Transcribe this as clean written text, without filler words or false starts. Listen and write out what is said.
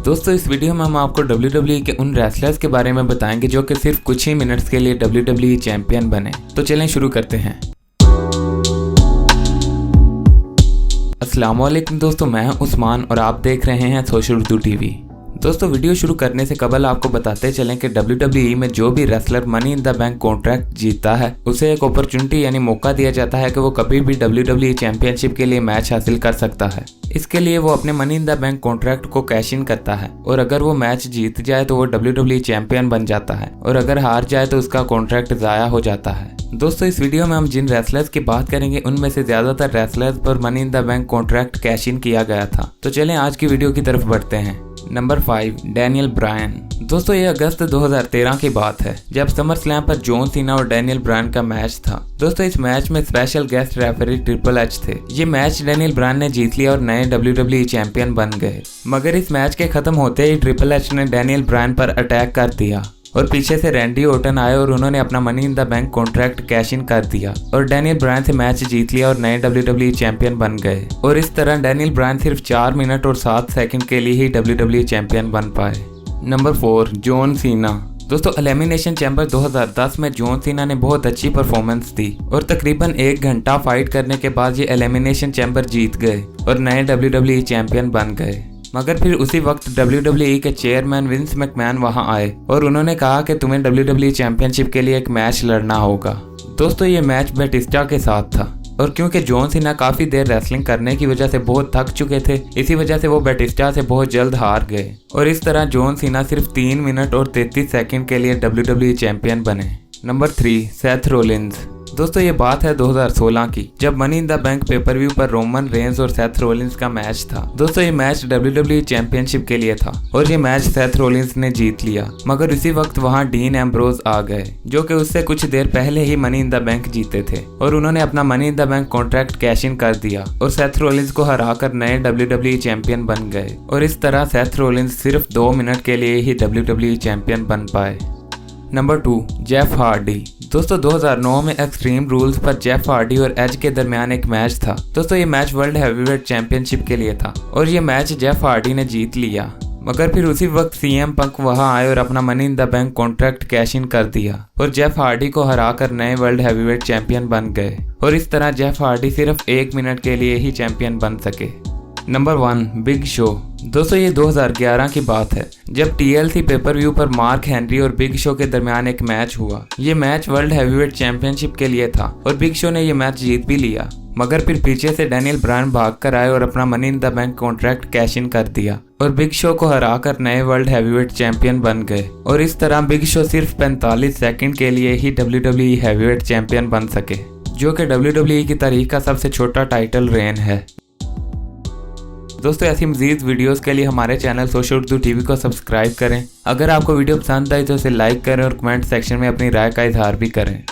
दोस्तों इस वीडियो में हम आपको WWE के उन रेसलर्स के बारे में बताएंगे जो कि सिर्फ कुछ ही मिनट्स के लिए WWE चैंपियन बने। तो चलें शुरू करते हैं। अस्सलाम वालेकुम दोस्तों, मैं हूं उस्मान और आप देख रहे हैं सोशल उर्दू टीवी। दोस्तों वीडियो शुरू करने से कबल आपको बताते चलें कि WWE में जो भी wrestler money in the bank contract जीतता है उसे एक अपॉर्चुनिटी यानी मौका दिया जाता है कि वो कभी भी WWE चैंपियनशिप के लिए मैच हासिल कर सकता है। इसके लिए वो अपने money in the bank contract को कैश इन करता है और अगर वो मैच जीत जाए तो वो WWE चैंपियन बन जाता है और अगर हार जाए तो उसका कॉन्ट्रैक्ट ज़ाया हो जाता है। दोस्तों इस वीडियो में हम जिन रेसलर्स की बात करेंगे उनमें से ज्यादातर रेसलर्स पर money in the bank contract cash in किया गया था। तो चलें आज की वीडियो की तरफ बढ़ते हैं। Number 5 Daniel Bryan. दोस्तों ये अगस्त 2013 की बात है जब समर स्लैम पर जॉन सीना और डैनियल ब्रायन का मैच था। दोस्तों इस मैच में special guest referee triple H थे। ये मैच डैनियल ब्रायन ने जीत लिया और नए WWE चैंपियन बन गए। मगर इस मैच के खत्म होते ही ट्रिपल एच ने डैनियल ब्रायन पर अटैक कर दिया और पीछे से रैंडी ओर्टन आए और उन्होंने अपना money in the bank contract cash in कर दिया और डैनियल ब्रायन से मैच जीत लिया और नए WWE चैंपियन बन गए। और इस तरह डैनियल ब्रायन सिर्फ 4 मिनट और 7 सेकंड के लिए ही WWE चैंपियन बन पाए। Number 4 John Cena. दोस्तों एलिमिनेशन चैम्बर 2010 में जॉन सीना ने बहुत अच्छी परफॉर्मेंस दी और तकरीबन 1 घंटा फाइट करने के बाद ये एलिमिनेशन चैम्बर जीत गए और नए WWE चैंपियन बन गए। मगर फिर उसी वक्त WWE के चेयरमैन विंस मैकमैन वहां आए और उन्होंने कहा कि तुम्हें WWE चैंपियनशिप के लिए एक मैच लड़ना होगा। दोस्तों ये मैच बैटिस्टा के साथ था और क्योंकि जॉन सीना काफी देर रेसलिंग करने की वजह से बहुत थक चुके थे, इसी वजह से वो बैटिस्टा से बहुत जल्द हार गए और इस तरह जॉन सीना सिर्फ 3 मिनट और 33 सेकंड के लिए WWE चैंपियन बने। Number 3 Seth Rollins. दोस्तों ये बात है 2016 की जब money in the bank pay per view पर रोमन रेंज और सेथ रोलिंस का मैच था। दोस्तों ये मैच WWE चैंपियनशिप के लिए था और ये मैच सेथ रोलिंस ने जीत लिया। मगर उसी वक्त वहां डीन एम्ब्रोज आ गए जो कि उससे कुछ देर पहले ही मनी इन द बैंक जीते थे और उन्होंने अपना money in the bank contract cash in कर दिया और सेथ रोलिंस को हराकर नए WWE चैंपियन बन गए और इस तरह सेथ रोलिंस सिर्फ 2 मिनट के लिए ही WWE चैंपियन बन पाए। Number 2 Jeff Hardy. दोस्तों 2009 में एक्सट्रीम रूल्स पर जेफ हार्डी और एज के दरमियान एक मैच था। दोस्तों ये मैच वर्ल्ड हैवीवेट चैंपियनशिप के लिए था और ये मैच जेफ हार्डी ने जीत लिया। मगर फिर उसी वक्त CM पंक वहां आए और अपना money in the bank contract cash in कर दिया और जेफ हार्डी को हराकर नए वर्ल्ड हैवीवेट चैंपियन बन गए और इस तरह जेफ हार्डी सिर्फ 1 मिनट के लिए ही चैंपियन बन सके। Number 1 big show. दोस्तों ये 2011 की बात है जब TLC पेपर व्यू पर मार्क हेनरी और बिग शो के दरमियान एक मैच हुआ। ये मैच वर्ल्ड हैवीवेट चैंपियनशिप के लिए था और बिग शो ने ये मैच जीत भी लिया। मगर फिर पीछे से डैनियल ब्रायन भागकर आए और अपना money in the bank contract cash in कर दिया और बिग शो को हराकर नए वर्ल्ड हैवीवेट चैंपियन बन गए और इस तरह बिग शो सिर्फ 45 सेकंड के लिए ही WWE हैवीवेट चैंपियन बन सके, जो कि WWE की तारीख का सबसे छोटा टाइटल रेन है। दोस्तों ऐसी मजीद वीडियोस के लिए हमारे चैनल सोशल उर्दू टीवी को सब्सक्राइब करें। अगर आपको वीडियो पसंद आई तो इसे लाइक करें और कमेंट सेक्शन में अपनी राय का इजहार भी करें।